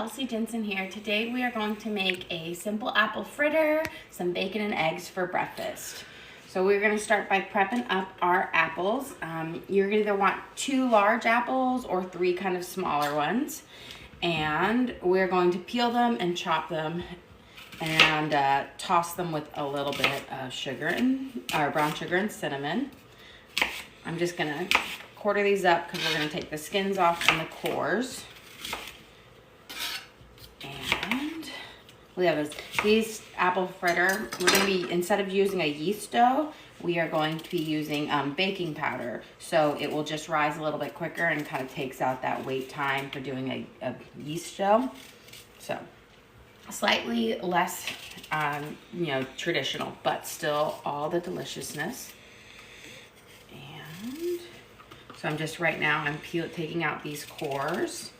Elsie Jensen here. Today we are going to make a simple apple fritter, some bacon and eggs for breakfast. So we're going to start by prepping up our apples. You're going to either want 2 large apples or 3 kind of smaller ones. And we're going to peel them and chop them and toss them with a little bit of sugar and brown sugar and cinnamon. I'm just going to quarter these up because we're going to take the skins off and the cores. And we have these apple fritter. We're going to be, instead of using a yeast dough, we are going to be using baking powder. So it will just rise a little bit quicker and kind of takes out that wait time for doing a yeast dough. So slightly less, traditional, but still all the deliciousness. And so I'm just right now, I'm taking out these cores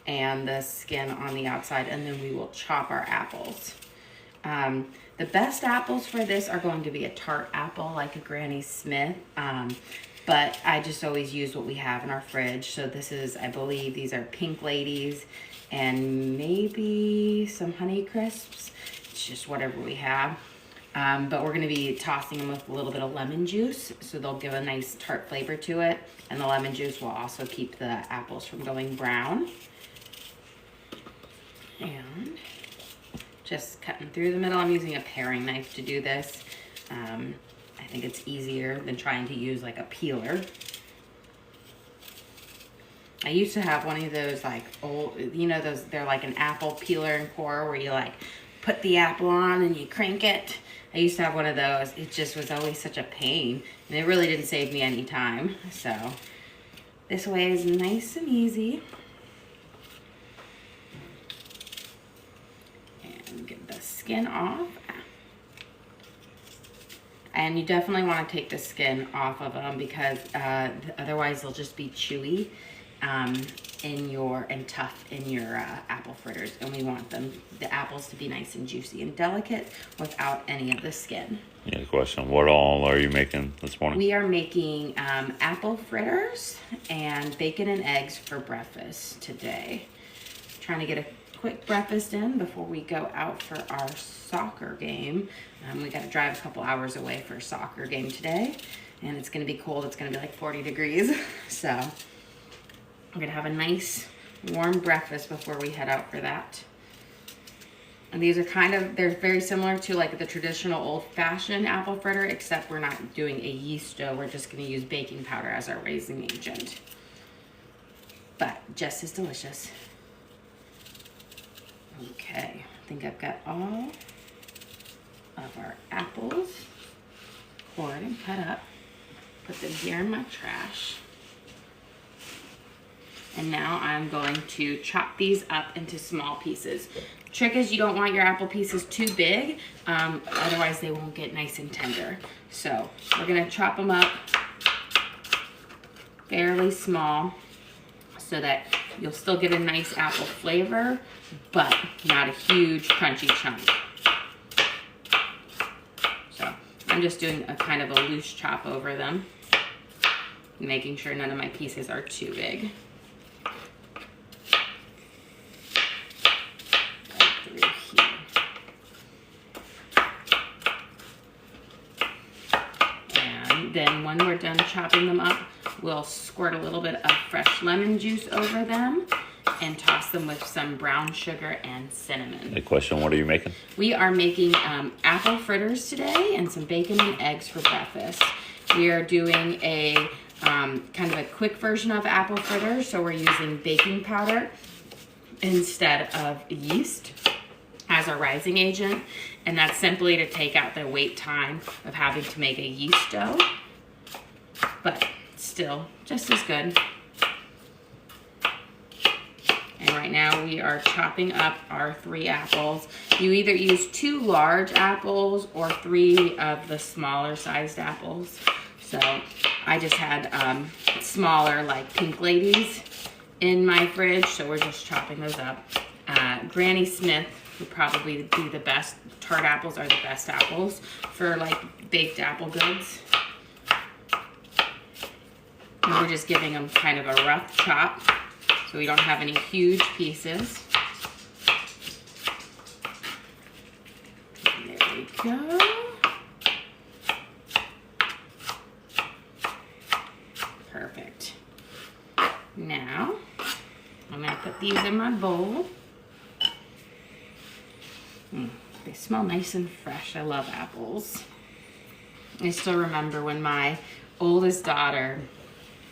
and the skin on the outside, and then we will chop our apples. The best apples for this are going to be a tart apple, like a Granny Smith, but I just always use what we have in our fridge. So this is, I believe these are Pink Ladies and maybe some Honey Crisps. It's just whatever we have. But we're gonna be tossing them with a little bit of lemon juice, so they'll give a nice tart flavor to it. And the lemon juice will also keep the apples from going brown. And just cutting through the middle. I'm using a paring knife to do this. I think it's easier than trying to use like a peeler. I used to have one of those like old, they're like an apple peeler and core where you like put the apple on and you crank it. I used to have one of those. It just was always such a pain, and it really didn't save me any time. So this way is nice and easy. And get the skin off. And you definitely want to take the skin off of them because otherwise they'll just be chewy and tough in your apple fritters. And we want the apples to be nice and juicy and delicate without any of the skin. Yeah, question. What all are you making this morning? We are making apple fritters and bacon and eggs for breakfast today. Trying to get a quick breakfast in before we go out for our soccer game. We got to drive a couple hours away for a soccer game today, and it's going to be cold. It's going to be like 40 degrees. So we're going to have a nice warm breakfast before we head out for that. And these are they're very similar to like the traditional old-fashioned apple fritter, except we're not doing a yeast dough. We're just going to use baking powder as our raising agent. But just as delicious. Okay, I think I've got all of our apples cored and cut up. Put them here in my trash. And now I'm going to chop these up into small pieces. Trick is you don't want your apple pieces too big, otherwise they won't get nice and tender. So we're gonna chop them up fairly small so that you'll still get a nice apple flavor, but not a huge crunchy chunk. So I'm just doing a kind of a loose chop over them, making sure none of my pieces are too big. Then when we're done chopping them up, we'll squirt a little bit of fresh lemon juice over them and toss them with some brown sugar and cinnamon. The question, what are you making? We are making apple fritters today and some bacon and eggs for breakfast. We are doing a kind of a quick version of apple fritters, so we're using baking powder instead of yeast as our rising agent, and that's simply to take out the wait time of having to make a yeast dough, but still just as good. And right now we are chopping up our 3 apples. You either use 2 large apples or 3 of the smaller sized apples. So I just had smaller, like Pink Ladies in my fridge, so we're just chopping those up. Granny Smith would probably be the best. Tart apples are the best apples for like baked apple goods. And we're just giving them kind of a rough chop so we don't have any huge pieces. go. Perfect. Now, I'm going to put these in my bowl. They smell nice and fresh. I love apples. I still remember when my oldest daughter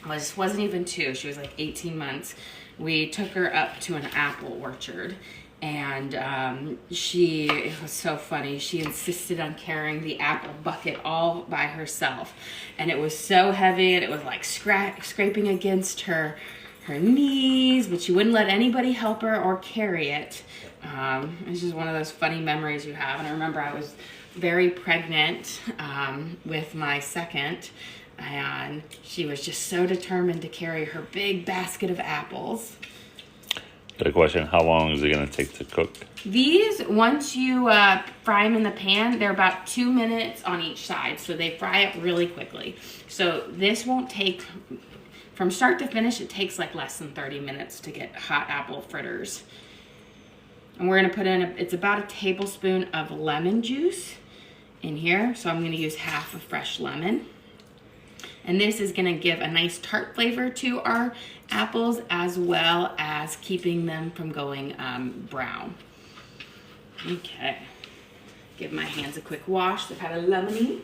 wasn't even 2, she was like 18 months. We took her up to an apple orchard, and it was so funny. She insisted on carrying the apple bucket all by herself, and it was so heavy, and it was like scraping against her knees, but she wouldn't let anybody help her or carry it. It's just one of those funny memories you have. And I remember I was very pregnant with my second, and she was just so determined to carry her big basket of apples. Got a question. How long is it going to take to cook? These, once you fry them in the pan, they're about 2 minutes on each side, so they fry up really quickly. So this won't take, from start to finish, it takes like less than 30 minutes to get hot apple fritters. And we're going to put in, it's about a tablespoon of lemon juice in here. So I'm going to use half a fresh lemon. And this is going to give a nice tart flavor to our apples, as well as keeping them from going brown. Okay. Give my hands a quick wash. They've had a lemony.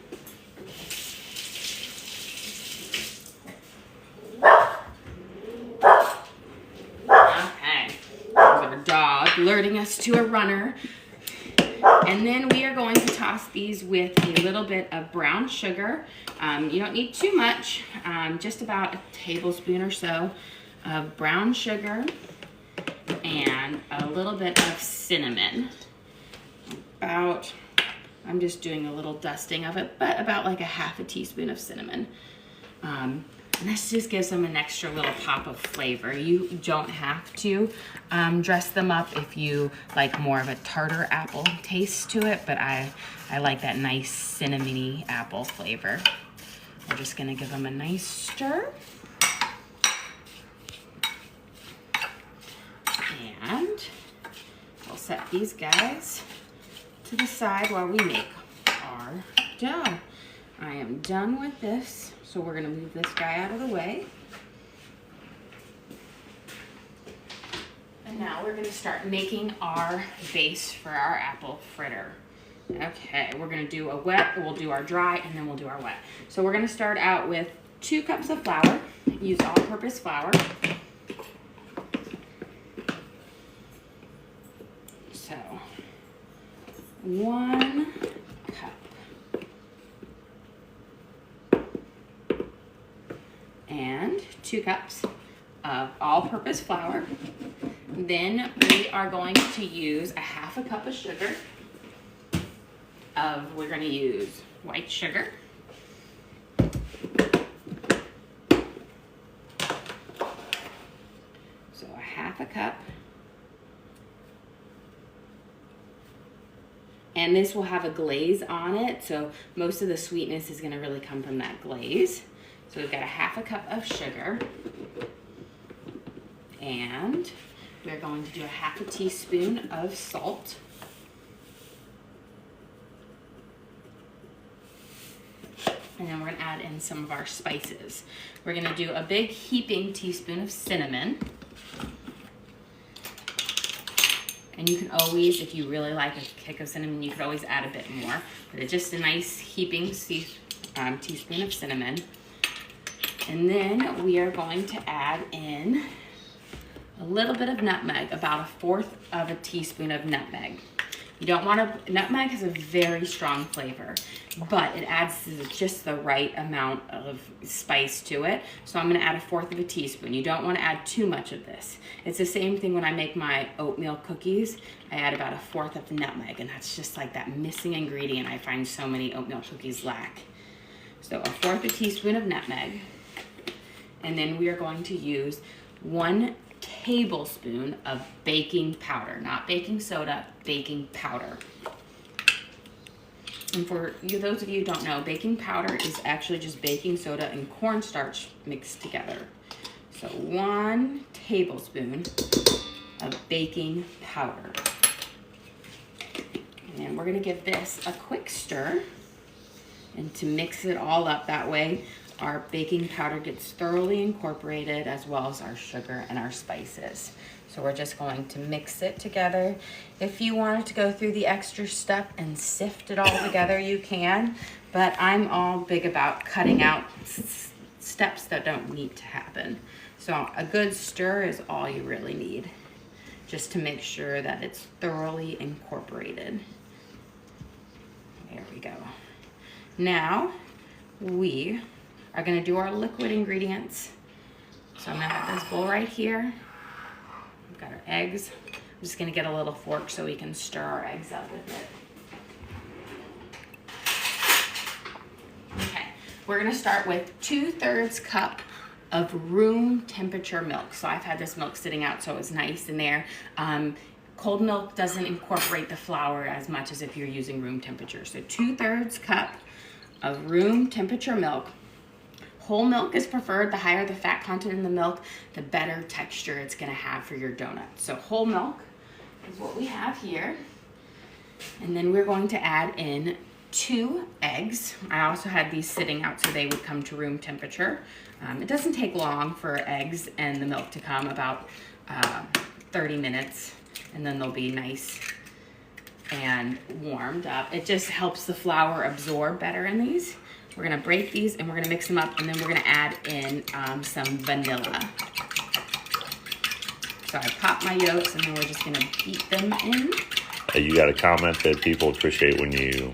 Dog alerting us to a runner. And then we are going to toss these with a little bit of brown sugar. You don't need too much, just about a tablespoon or so of brown sugar and a little bit of cinnamon. I'm just doing a little dusting of it, but about like a half a teaspoon of cinnamon. And this just gives them an extra little pop of flavor. You don't have to dress them up if you like more of a tartar apple taste to it, but I like that nice cinnamony apple flavor. We're just gonna give them a nice stir. And we'll set these guys to the side while we make our dough. I am done with this. So we're going to move this guy out of the way. And now we're going to start making our base for our apple fritter. Okay, we're going to do a wet, we'll do our dry, and then we'll do our wet. So we're going to start out with 2 cups of flour. Use all-purpose flour. So 1 cup. And 2 cups of all-purpose flour. Then we are going to use a half a cup of sugar. We're going to use white sugar. So a half a cup. And this will have a glaze on it, so most of the sweetness is going to really come from that glaze. So we've got a half a cup of sugar, and we're going to do a half a teaspoon of salt. And then we're going to add in some of our spices. We're going to do a big heaping teaspoon of cinnamon. And you can always, if you really like a kick of cinnamon, you could always add a bit more. But it's just a nice heaping teaspoon of cinnamon. And then we are going to add in a little bit of nutmeg, about 1/4 of a teaspoon of nutmeg. You don't want to, nutmeg has a very strong flavor, but it adds just the right amount of spice to it. So I'm going to add 1/4 of a teaspoon. You don't want to add too much of this. It's the same thing when I make my oatmeal cookies. I add about 1/4 of the nutmeg, and that's just like that missing ingredient I find so many oatmeal cookies lack. So 1/4 a teaspoon of nutmeg. And then we are going to use 1 tablespoon of baking powder, not baking soda, baking powder. And for you, those of you who don't know, baking powder is actually just baking soda and cornstarch mixed together. So 1 tablespoon of baking powder. And we're gonna give this a quick stir and to mix it all up. That way our baking powder gets thoroughly incorporated, as well as our sugar and our spices. So we're just going to mix it together. If you wanted to go through the extra step and sift it all together, you can, but I'm all big about cutting out steps that don't need to happen. So a good stir is all you really need, just to make sure that it's thoroughly incorporated. There we go. Now we are gonna do our liquid ingredients. So I'm gonna have this bowl right here. We've got our eggs. I'm just gonna get a little fork so we can stir our eggs up with it. Okay, we're gonna start with 2/3 cup of room temperature milk. So I've had this milk sitting out so it's nice in there. Cold milk doesn't incorporate the flour as much as if you're using room temperature. So 2/3 cup of room temperature milk. Whole milk is preferred. The higher the fat content in the milk, the better texture it's gonna have for your donut. So whole milk is what we have here. And then we're going to add in 2 eggs. I also had these sitting out so they would come to room temperature. It doesn't take long for eggs and the milk to come, about 30 minutes, and then they'll be nice and warmed up. It just helps the flour absorb better in these. We're gonna break these and we're gonna mix them up, and then we're gonna add in some vanilla. So I pop my yolks and then we're just gonna beat them in. You got a comment that people appreciate when you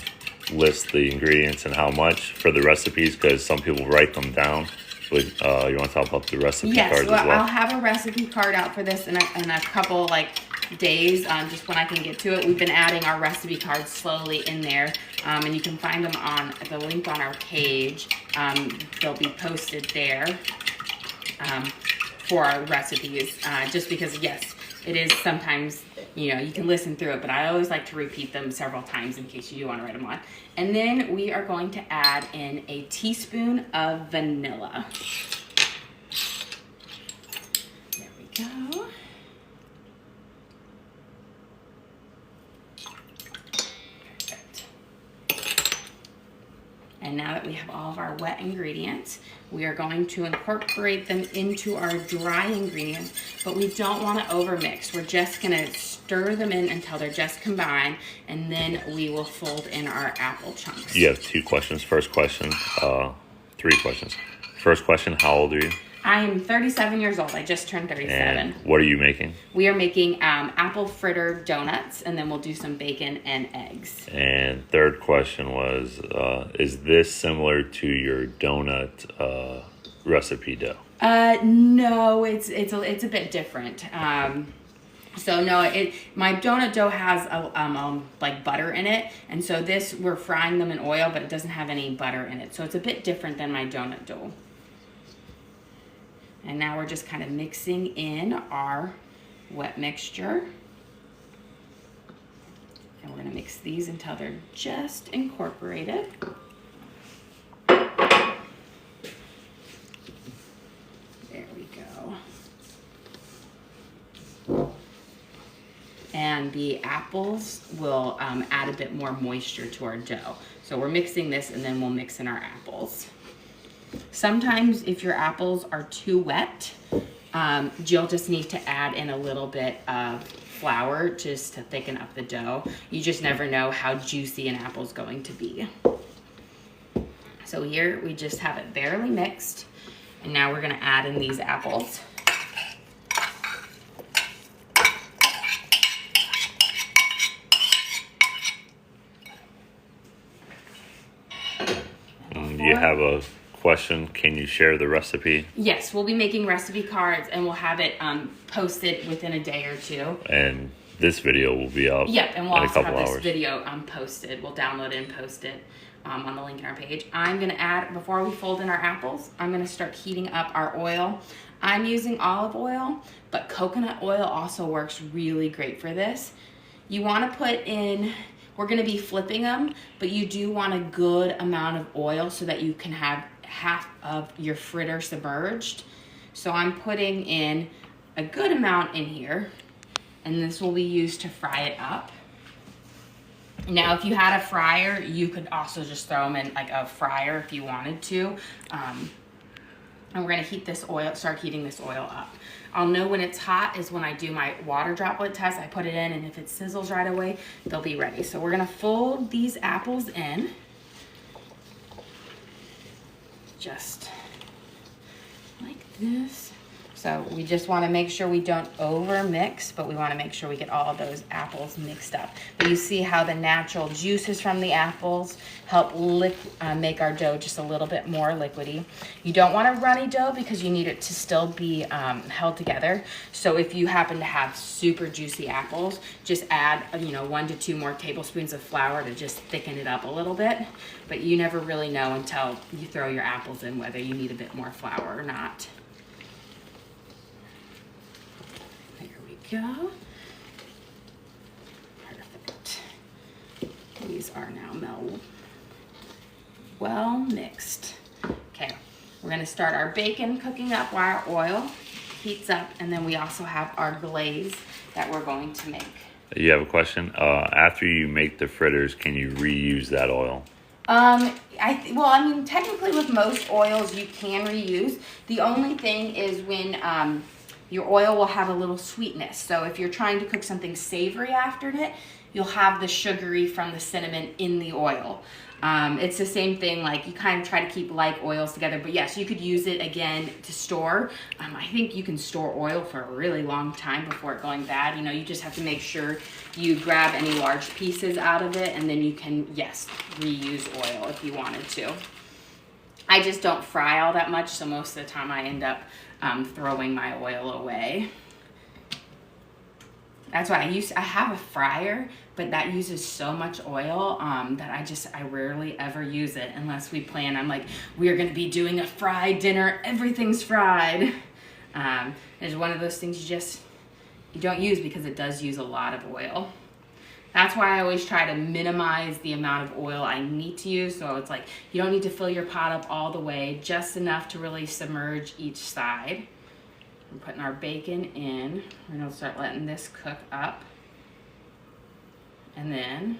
list the ingredients and how much for the recipes, because some people write them down. But you want to talk about the recipe cards as well? I'll have a recipe card out for this in a couple days, just when I can get to it. We've been adding our recipe cards slowly in there, and you can find them on the link on our page. They'll be posted there for our recipes, just because, yes, it is sometimes, you can listen through it, but I always like to repeat them several times in case you do want to write them on. And then we are going to add in a teaspoon of vanilla. There we go. Perfect. And now that we have all of our wet ingredients, we are going to incorporate them into our dry ingredients, but we don't want to overmix. We're just going to stir them in until they're just combined, and then we will fold in our apple chunks. You have 2 questions. First question, 3 questions. First question, how old are you? I am 37 years old. I just turned 37. And what are you making? We are making apple fritter donuts, and then we'll do some bacon and eggs. And third question was, is this similar to your donut recipe dough? No, it's a bit different. So no, my donut dough has like butter in it, and so this, we're frying them in oil, but it doesn't have any butter in it. So it's a bit different than my donut dough. And now we're just kind of mixing in our wet mixture. And we're gonna mix these until they're just incorporated. There we go. And the apples will add a bit more moisture to our dough. So we're mixing this, and then we'll mix in our apples. Sometimes if your apples are too wet, you'll just need to add in a little bit of flour just to thicken up the dough. You just never know how juicy an apple's going to be. So here we just have it barely mixed, and now we're gonna add in these apples. You have a question, can you share the recipe? Yes, we'll be making recipe cards, and we'll have it posted within a day or 2. And this video will be up Yep, and we'll in a also couple have this hours. video posted. We'll download it and post it on the link in our page. I'm gonna add, before we fold in our apples, I'm gonna start heating up our oil. I'm using olive oil, but coconut oil also works really great for this. You wanna put in, we're gonna be flipping them, but you do want a good amount of oil so that you can have half of your fritter submerged. So I'm putting in a good amount in here, and this will be used to fry it up. Now, if you had a fryer, you could also just throw them in like a fryer if you wanted to. And we're gonna heat this oil, start heating this oil up. I'll know when it's hot is when I do my water droplet test. I put it in, and if it sizzles right away, they'll be ready. So we're gonna fold these apples in. Just like this. So we just want to make sure we don't over mix, but we want to make sure we get all of those apples mixed up. But you see how the natural juices from the apples help make our dough just a little bit more liquidy. You don't want a runny dough because you need it to still be held together. So if you happen to have super juicy apples, just add 1 to 2 more tablespoons of flour to just thicken it up a little bit. But you never really know until you throw your apples in whether you need a bit more flour or not. Go. Perfect. These are now well mixed. Okay, we're gonna start our bacon cooking up while our oil heats up, and then we also have our glaze that we're going to make. You have a question? After you make the fritters, can you reuse that oil? Technically with most oils you can reuse. The only thing is when your oil will have a little sweetness. So if you're trying to cook something savory after it, you'll have the sugary from the cinnamon in the oil. It's the same thing, like you kind of try to keep like oils together, but yes, you could use it again to store. I think you can store oil for a really long time before it going bad. You just have to make sure you grab any large pieces out of it, and then you can, yes, reuse oil if you wanted to. I just don't fry all that much, so most of the time I end up throwing my oil away. That's why I have a fryer, but that uses so much oil that I rarely ever use it unless we plan. I'm like, we are going to be doing a fried dinner. Everything's fried. It's one of those things you don't use because it does use a lot of oil. That's why I always try to minimize the amount of oil I need to use. So it's like, you don't need to fill your pot up all the way, just enough to really submerge each side. We're putting our bacon in. We're gonna start letting this cook up. And then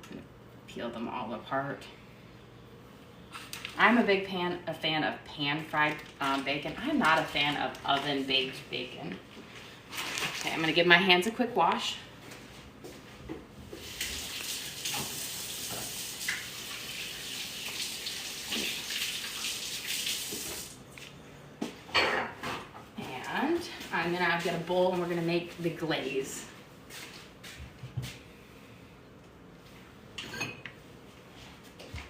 I'm gonna peel them all apart. I'm a big fan of pan-fried bacon. I'm not a fan of oven-baked bacon. Okay, I'm gonna give my hands a quick wash. And then I've got a bowl, and we're gonna make the glaze.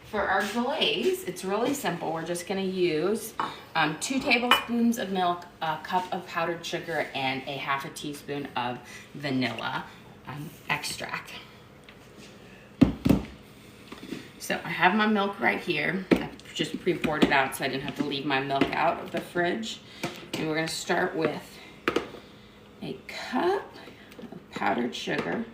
For our glaze, it's really simple. We're just gonna use 2 tablespoons of milk, a cup of powdered sugar, and a half a teaspoon of vanilla extract. So I have my milk right here. I just pre-poured it out so I didn't have to leave my milk out of the fridge. And we're gonna start with a cup of powdered sugar.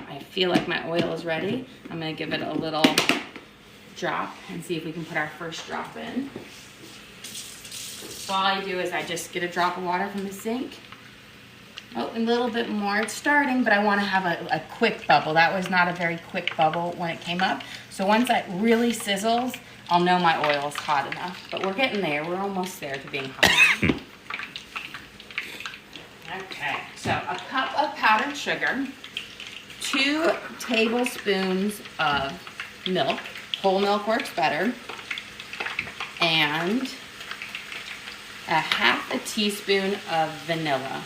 I feel like my oil is ready. I'm gonna give it a little drop and see if we can put our first drop in. So all I do is I just get a drop of water from the sink. Oh, a little bit more. It's starting, but I want to have a quick bubble. That was not a very quick bubble when it came up. So once it really sizzles, I'll know my oil is hot enough. But we're getting there. We're almost there to being hot. Okay, so a cup of powdered sugar, 2 tablespoons of milk. Whole milk works better. And a half a teaspoon of vanilla.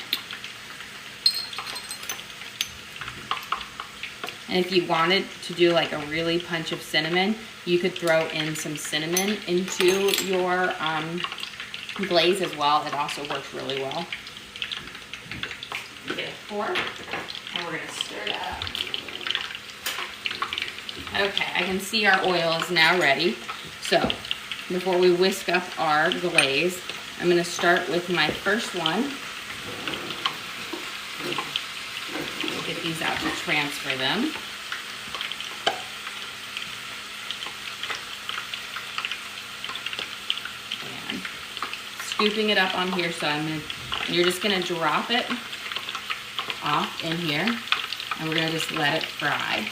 And if you wanted to do like a really punch of cinnamon, you could throw in some cinnamon into your glaze as well. It also works really well. Get a fork, and we're gonna stir that up. Okay, I can see our oil is now ready. So before we whisk up our glaze, I'm gonna start with my first one. Get these out to transfer them. And scooping it up on here, so I'm going to And you're just gonna drop it off in here, and we're gonna just let it fry.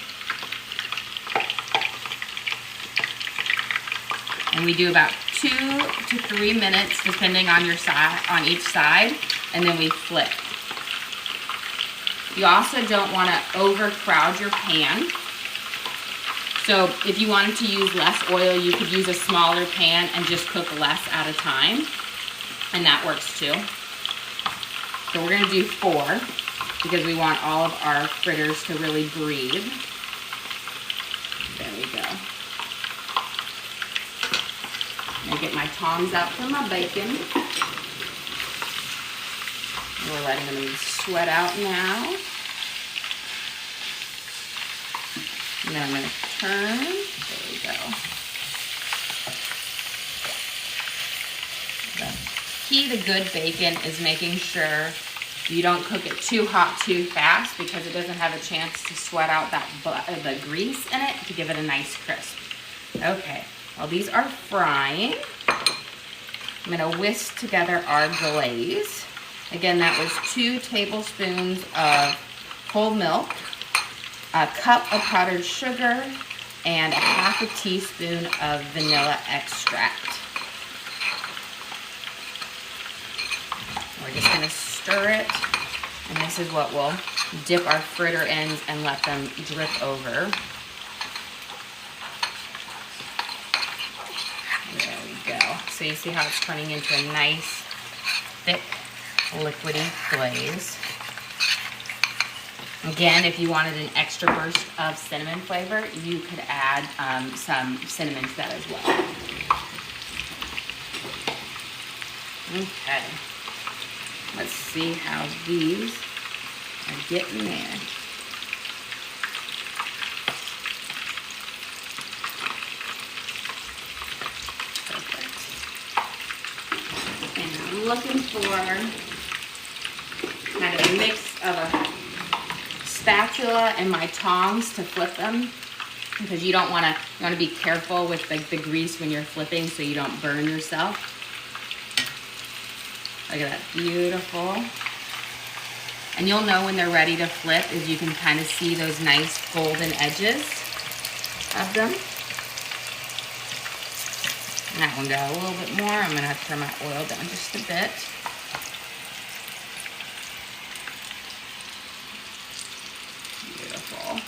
And we do about 2 to 3 minutes, depending on your side, on each side, and then we flip. You also don't want to overcrowd your pan. So if you wanted to use less oil, you could use a smaller pan and just cook less at a time, and that works too. So we're going to do 4 because we want all of our fritters to really breathe. There we go. I'm going to get my tongs out for my bacon. We're letting them sweat out now. And then I'm going to turn. There we go. The key to good bacon is making sure you don't cook it too hot too fast, because it doesn't have a chance to sweat out that the grease in it to give it a nice crisp. Okay, while these are frying, I'm going to whisk together our glaze. Again, that was 2 tablespoons of whole milk, a cup of powdered sugar, and a half a teaspoon of vanilla extract. We're just going to stir it, and this is what we'll dip our fritter ends and let them drip over. There we go. So you see how it's turning into a nice, thick, liquidy glaze. Again, if you wanted an extra burst of cinnamon flavor, you could add some cinnamon to that as well. Okay. Let's see how these are getting there. Perfect. And I'm looking for kind of a mix of a spatula and my tongs to flip them, because you want to be careful with the grease when you're flipping so you don't burn yourself. Look at that, beautiful. And you'll know when they're ready to flip is you can kind of see those nice golden edges of them. And that one got a little bit more. I'm going to have to turn my oil down just a bit. Beautiful.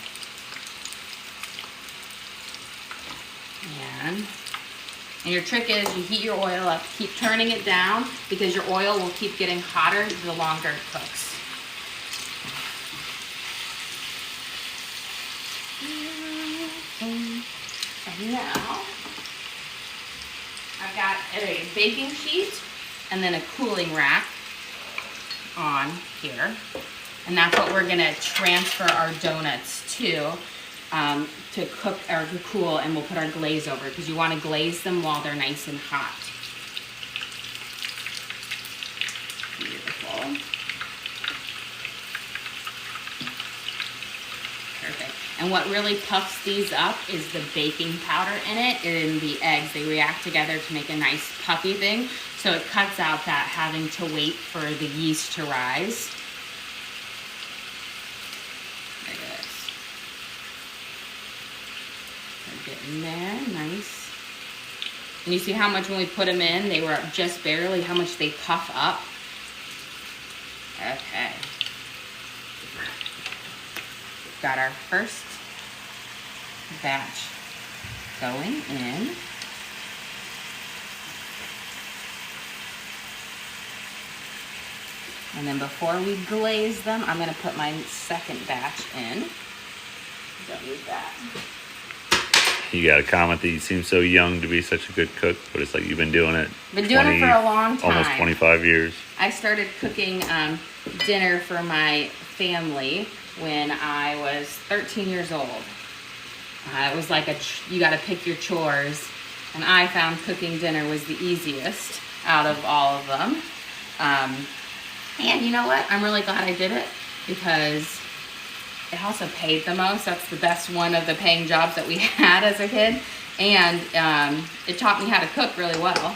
And your trick is you heat your oil up, keep turning it down, because your oil will keep getting hotter the longer it cooks. And now, I've got a baking sheet and then a cooling rack on here. And that's what we're gonna transfer our donuts to cook or to cool, and we'll put our glaze over, because you want to glaze them while they're nice and hot. Beautiful. Perfect. And what really puffs these up is the baking powder in it and the eggs. They react together to make a nice puffy thing, so it cuts out that having to wait for the yeast to rise. Getting there, nice. And you see how much when we put them in, they were just barely, how much they puff up. Okay. Got our first batch going in. And then before we glaze them, I'm going to put my second batch in. Don't need that. You got a comment that you seem so young to be such a good cook, but it's like you've been doing it. Been doing it for a long time. Almost 25 years. I started cooking dinner for my family when I was 13 years old. It was like you got to pick your chores, and I found cooking dinner was the easiest out of all of them. And you know what? I'm really glad I did it, because it also paid the most. That's the best one of the paying jobs that we had as a kid. And it taught me how to cook really well.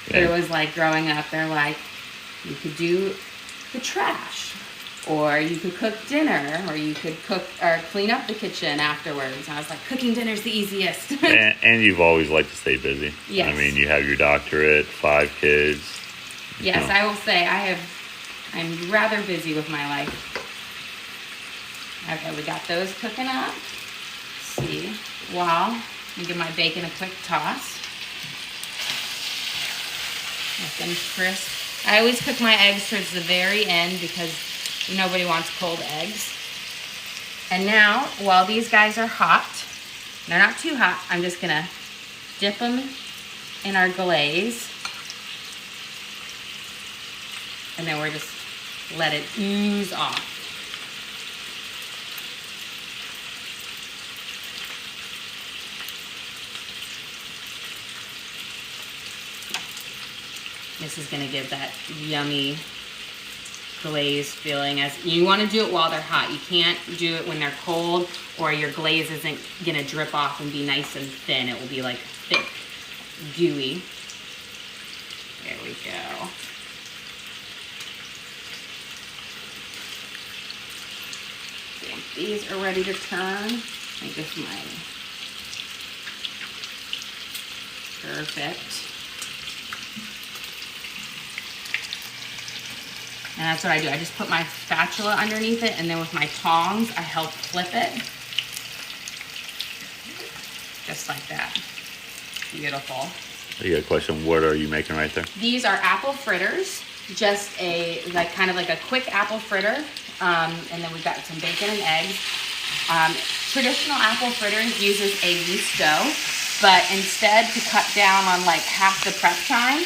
But it was like growing up, they're like, you could do the trash, or you could cook dinner, or you could cook or clean up the kitchen afterwards. And I was like, cooking dinner's the easiest. and you've always liked to stay busy. Yes. I mean, you have your doctorate, 5 kids. Yes, I will say I'm rather busy with my life. Okay, we got those cooking up. Let's see. Well, I'm give my bacon a quick toss. Nothing crisp. I always cook my eggs towards the very end because nobody wants cold eggs. And now, while these guys are hot, they're not too hot, I'm just gonna dip them in our glaze. And then we're just let it ooze off. This is gonna give that yummy glaze feeling. As you want to do it while they're hot. You can't do it when they're cold, or your glaze isn't gonna drip off and be nice and thin. It will be like thick, gooey. There we go. I think these are ready to turn. I guess mine. Perfect. And that's what I do. I just put my spatula underneath it, and then with my tongs, I help flip it. Just like that. Beautiful. You got a question, what are you making right there? These are apple fritters. Just kind of like a quick apple fritter. And then we've got some bacon and eggs. Traditional apple fritters uses a yeast dough, but instead, to cut down on like half the prep time,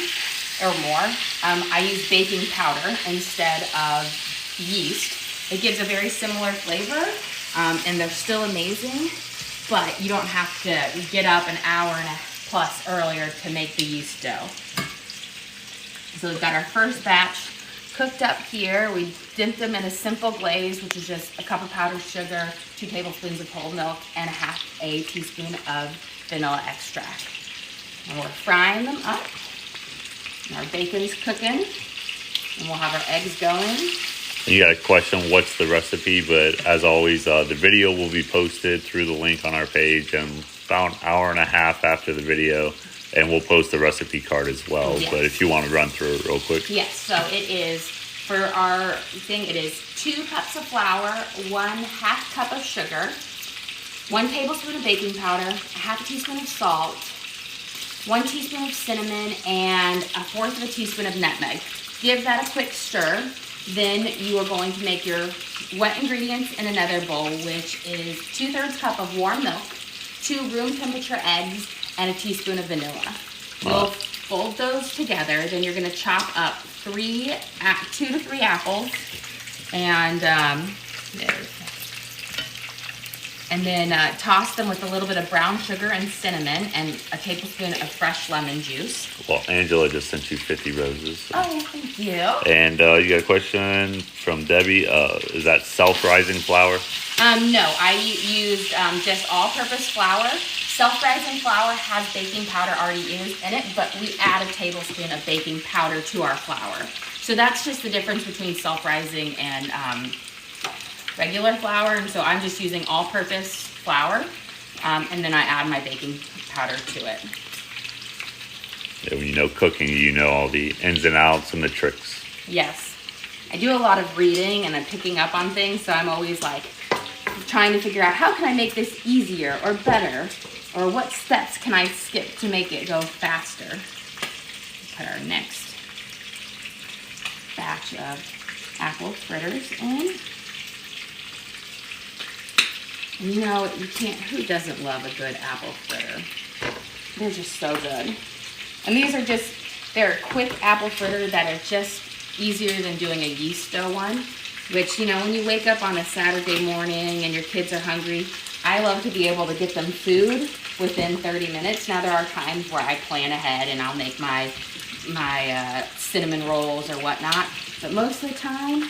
or more, I use baking powder instead of yeast. It gives a very similar flavor, and they're still amazing, but you don't have to get up an hour and a plus earlier to make the yeast dough. So we've got our first batch cooked up here. We dipped them in a simple glaze, which is just a cup of powdered sugar, 2 tablespoons of whole milk, and a teaspoon of vanilla extract. And we're frying them up. And our bacon's cooking, and we'll have our eggs going. You got a question, what's the recipe? But as always, the video will be posted through the link on our page about an hour and a half after the video, and we'll post the recipe card as well. Yes. But if you want to run through it real quick. Yes, so it is, for our thing, it is 2 cups of flour, 1/2 cup of sugar, 1 tablespoon of baking powder, 1/2 teaspoon of salt, 1 teaspoon of cinnamon, and 1/4 teaspoon of nutmeg. Give that a quick stir. Then you are going to make your wet ingredients in another bowl, which is 2/3 cup of warm milk, 2 room temperature eggs, and a teaspoon of vanilla. You'll fold those together. Then you're going to chop up 2 to 3 apples, and then toss them with a little bit of brown sugar and cinnamon and a tablespoon of fresh lemon juice. Well, Angela just sent you 50 roses. So. Oh, thank you. And you got a question from Debbie. Is that self-rising flour? No, I used just all-purpose flour. Self-rising flour has baking powder already used in it, but we add a tablespoon of baking powder to our flour. So that's just the difference between self-rising and regular flour. And so I'm just using all-purpose flour, and then I add my baking powder to it. Yeah, when you know cooking, you know all the ins and outs and the tricks. Yes. I do a lot of reading and I'm picking up on things, so I'm always like trying to figure out how can I make this easier or better, or what steps can I skip to make it go faster. Put our next batch of apple fritters in. And you know, who doesn't love a good apple fritter? They're just so good. And these are they're a quick apple fritter that are just easier than doing a yeast dough one, which, you know, when you wake up on a Saturday morning and your kids are hungry, I love to be able to get them food within 30 minutes. Now, there are times where I plan ahead and I'll make my cinnamon rolls or whatnot, but most of the time,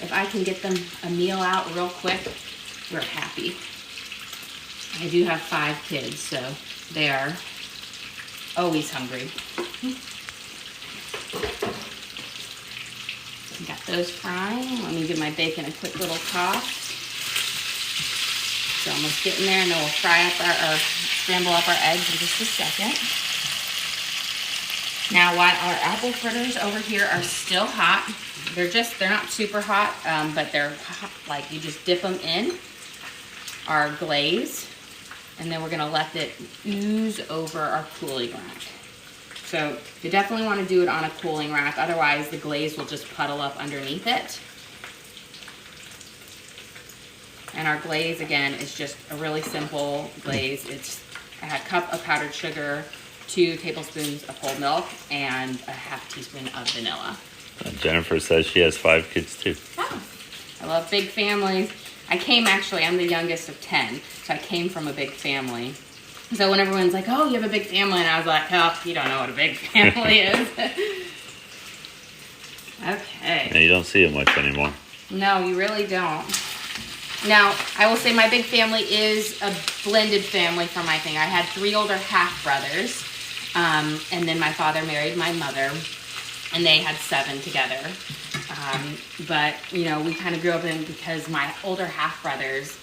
if I can get them a meal out real quick, we're happy. I do have 5 kids, so they are always hungry. those frying. Let me give my bacon a quick little toss. It's almost getting there, and then we'll scramble up our eggs in just a second. Now, while our apple fritters over here are still hot, they're not super hot, but they're hot, like you just dip them in our glaze, and then we're gonna let it ooze over our cooling rack. So you definitely want to do it on a cooling rack, otherwise the glaze will just puddle up underneath it. And our glaze, again, is just a really simple glaze. It's a cup of powdered sugar, 2 tablespoons of whole milk, and a half teaspoon of vanilla. Jennifer says she has 5 kids too. Oh, I love big families. I'm the youngest of 10, so I came from a big family. So when everyone's like, oh, you have a big family, and I was like, oh, you don't know what a big family is. Okay. And you don't see it much anymore. No, you really don't. Now, I will say my big family is a blended family from my thing. I had 3 older half-brothers, and then my father married my mother, and they had 7 together. But, you know, we kind of grew up in, because my older half-brother's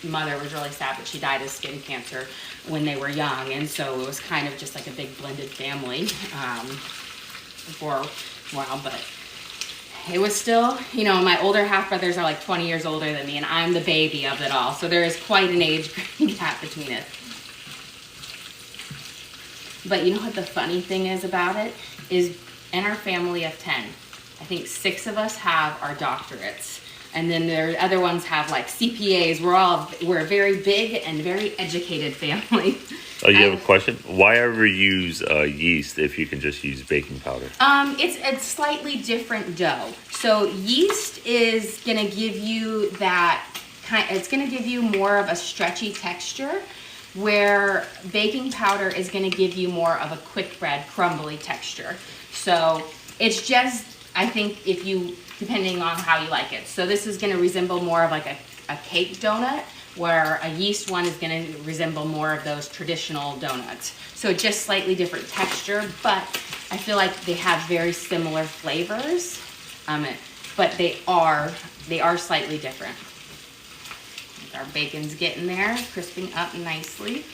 mother was really sad that she died of skin cancer when they were young, and so it was kind of just like a big blended family for a while, but it was still, you know, my older half-brothers are like 20 years older than me, and I'm the baby of it all, so there is quite an age gap between us. But you know what the funny thing is about it? Is in our family of 10, I think 6 of us have our doctorates. And then the other ones have like CPAs. We're a very big and very educated family. Oh, you have a question? Why ever use yeast if you can just use baking powder? It's slightly different dough. So yeast is gonna give you it's gonna give you more of a stretchy texture, where baking powder is gonna give you more of a quick bread, crumbly texture. So it's just, I think, depending on how you like it. So this is gonna resemble more of like a cake donut, where a yeast one is gonna resemble more of those traditional donuts. So just slightly different texture, but I feel like they have very similar flavors, but they are slightly different. Our bacon's getting there, crisping up nicely.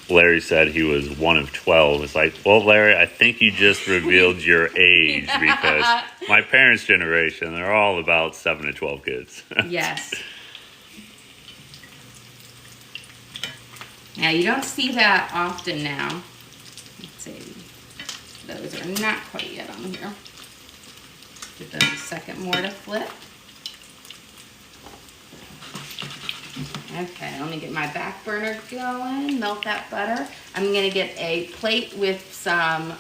Larry said he was one of 12. It's like, well, Larry, I think you just revealed your age, because my parents' generation, they're all about 7 to 12 kids. Yes. Now, you don't see that often now. Let's see. Those are not quite yet on here. Give those a second more to flip. Okay, let me get my back burner going, melt that butter. I'm gonna get a plate with some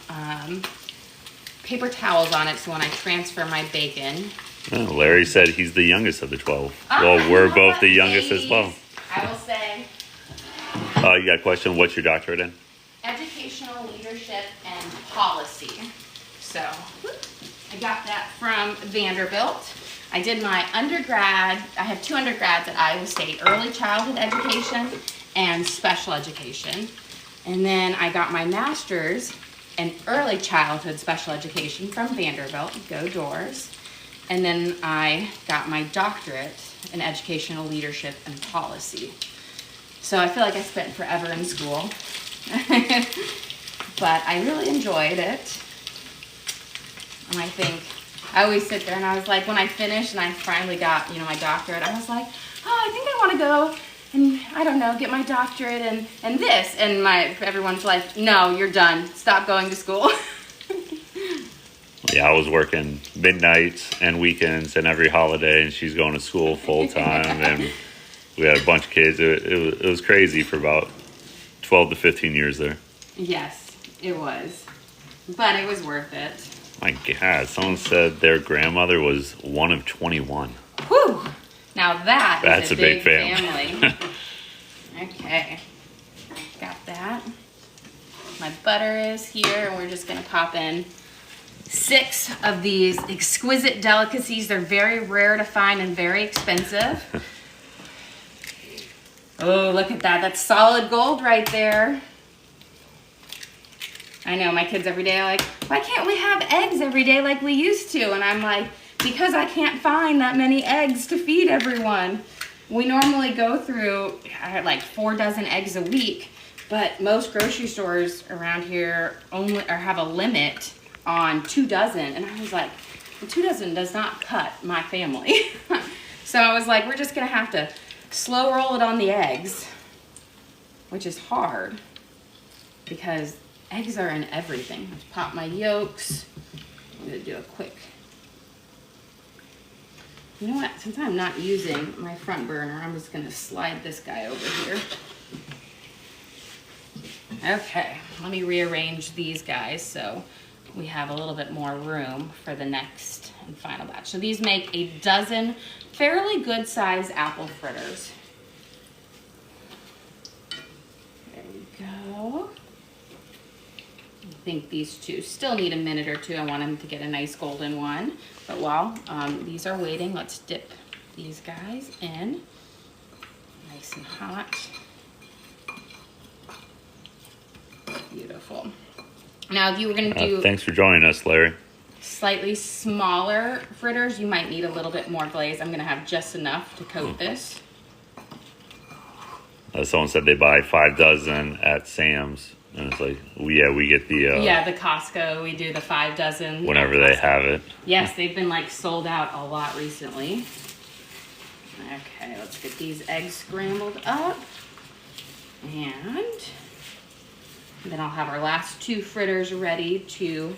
paper towels on it, so when I transfer my bacon. Oh, Larry said he's the youngest of the 12. Well, we're both the youngest as well. I will say. You got a question? What's your doctorate in? Educational leadership and policy. So, I got that from Vanderbilt. I did my undergrad, I have 2 undergrads at Iowa State, early childhood education and special education. And then I got my master's in early childhood special education from Vanderbilt, go Doors. And then I got my doctorate in educational leadership and policy. So I feel like I spent forever in school, but I really enjoyed it. And I think, I always sit there and I was like, when I finished and I finally got, you know, my doctorate, I was like, oh, I think I want to go and, I don't know, get my doctorate and this. And everyone's like, no, you're done. Stop going to school. Yeah, I was working midnights and weekends and every holiday, and she's going to school full time. And we had a bunch of kids. It was crazy for about 12 to 15 years there. Yes, it was. But it was worth it. My God, someone said their grandmother was one of 21. Whew! Now that's a big family. Okay, got that. My butter is here, and we're just gonna pop in 6 of these exquisite delicacies. They're very rare to find and very expensive. Oh, look at that. That's solid gold right there. I know my kids every day are like, why can't we have eggs every day like we used to? And I'm like, because I can't find that many eggs to feed everyone. We normally go through like 4 dozen eggs a week, but most grocery stores around here only have a limit on 2 dozen. And I was like, well, 2 dozen does not cut my family. So I was like, we're just gonna have to slow roll it on the eggs, which is hard because eggs are in everything. Let's pop my yolks. I'm gonna do a quick, you know what, since I'm not using my front burner, I'm just gonna slide this guy over here. Okay, let me rearrange these guys so we have a little bit more room for the next and final batch. So these make a dozen fairly good sized apple fritters. There we go. I think these two still need a minute or two. I want them to get a nice golden one. But while these are waiting, let's dip these guys in. Nice and hot. Beautiful. Now, if you were going to do... thanks for joining us, Larry. Slightly smaller fritters, you might need a little bit more glaze. I'm going to have just enough to coat this. Someone said they buy 5 dozen at Sam's. And it's like, yeah, we get the... yeah, the Costco. We do the 5 dozen. Whenever they have it. Yes, they've been like sold out a lot recently. Okay, let's get these eggs scrambled up. And then I'll have our last 2 fritters ready to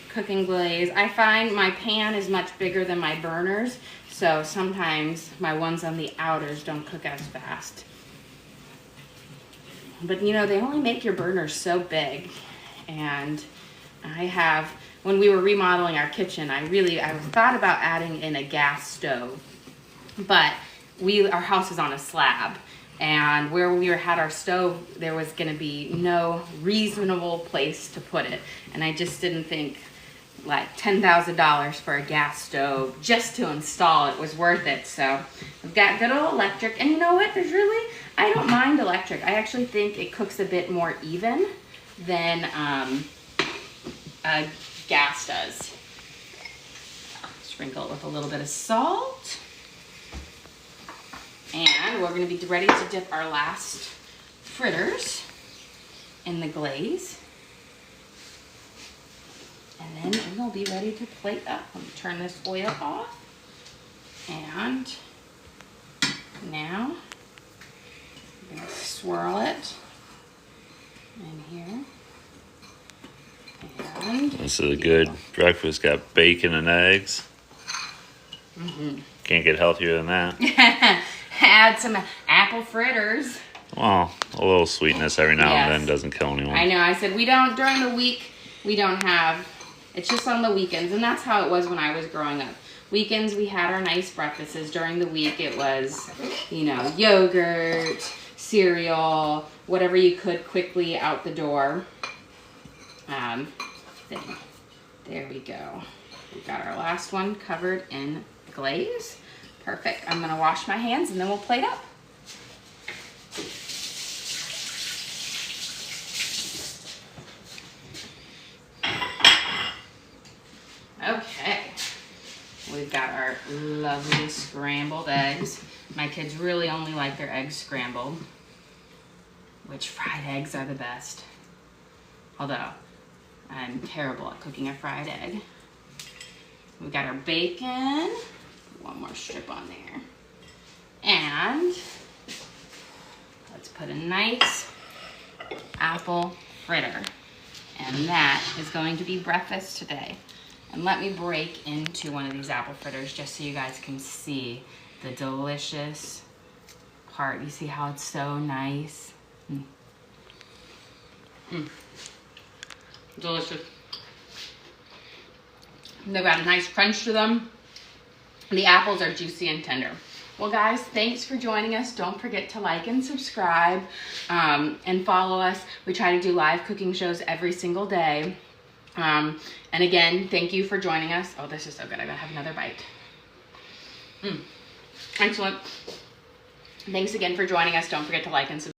cook and glaze. I find my pan is much bigger than my burners, so sometimes my ones on the outers don't cook as fast. But you know, they only make your burners so big. And when we were remodeling our kitchen, I thought about adding in a gas stove, but our house is on a slab. And where we had our stove, there was going to be no reasonable place to put it. And I just didn't think like $10,000 for a gas stove just to install it was worth it. So I've got good old electric. And you know what? I don't mind electric. I actually think it cooks a bit more even than gas does. Sprinkle it with a little bit of salt. And we're going to be ready to dip our last fritters in the glaze. And then we'll be ready to plate up. Let me turn this oil off. And now I'm going to swirl it in here. And this is a good breakfast. Got bacon and eggs. Mm-hmm. Can't get healthier than that. Add some apple fritters. Well, a little sweetness every now and then doesn't kill anyone. I know. I said during the week, we don't have, it's just on the weekends. And that's how it was when I was growing up. Weekends, we had our nice breakfasts. During the week, it was, you know, yogurt, cereal, whatever you could quickly out the door. There we go. We've got our last one covered in glaze. Perfect. I'm going to wash my hands and then we'll plate up. Okay. We've got our lovely scrambled eggs. My kids really only like their eggs scrambled, which fried eggs are the best. Although, I'm terrible at cooking a fried egg. We've got our bacon. One more strip on there. And let's put a nice apple fritter. And that is going to be breakfast today. And let me break into one of these apple fritters just so you guys can see the delicious part. You see how it's so nice? Delicious. They've got a nice crunch to them. The apples are juicy and tender. Well, guys, thanks for joining us. Don't forget to like and subscribe and follow us. We try to do live cooking shows every single day. And again, thank you for joining us. Oh, this is so good. I gotta have another bite. Excellent. Thanks again for joining us. Don't forget to like and subscribe.